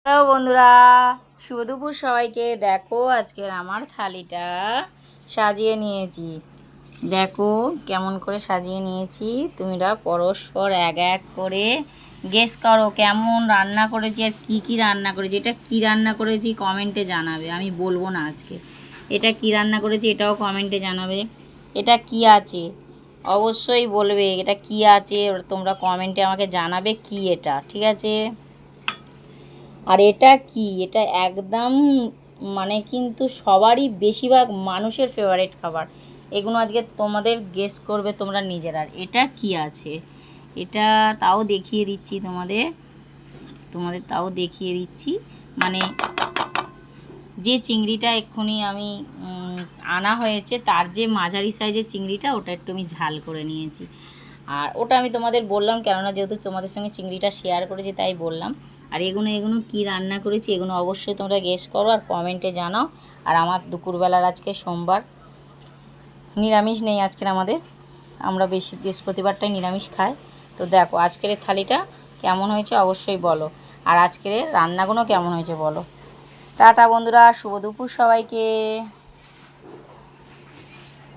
Hello বন্ধুরা, শুভ দুপুর সবাইকে। দেখো আজকের আমার থালিটা সাজিয়ে নিয়েছি। দেখো কেমন করে সাজিয়ে নিয়েছি। তুমিরা পরস্পর এক এক করে গেস করো কেমন রান্না করেছি আর কি কি রান্না করেছি। এটা কি রান্না করেছি কমেন্টে জানাবে, আমি বলবো না আজকে। এটা কি রান্না করেছি এটাও কমেন্টে জানাবে। এটা কি আছে অবশ্যই বলবে, এটা কি আছে তোমরা কমেন্টে আমাকে জানাবে কি এটা, ঠিক আছে। আর এটা কি, এটা একদম মানে কিন্তু সবারই বেশিরভাগ মানুষের ফেভারিট খাবার। এগুলো আজকে তোমাদের গেস করবে তোমরা নিজেরা। এটা কি আছে এটা তাও দেখিয়ে দিচ্ছি তোমাদের তাও দেখিয়ে দিচ্ছি। মানে যে চিংড়িটা এক্ষুনি আমি আনা হয়েছে তার যে মাঝারি সাইজের চিংড়িটা, ওটা একটু আমি ঝাল করে নিয়েছি। আর ওটা আমি তোমাদের বললাম কেননা যেহেতু তোমাদের সঙ্গে চিংড়িটা শেয়ার করেছি তাই বললাম। আর এগুলো কি রান্না করেছি এগুলো অবশ্যই তোমরা গেস করো আর কমেন্টে জানাও। আর আমার দুপুরবেলার আজকে সোমবার, নিরামিষ নেই আজকের আমাদের, আমরা বেশি বৃহস্পতিবারটাই নিরামিষ খাই। তো দেখো আজকের থালিটা কেমন হয়েছে অবশ্যই বলো, আর আজকের রান্নাগুলো কেমন হয়েছে বলো। টাটা বন্ধুরা, শুভ দুপুর সবাইকে।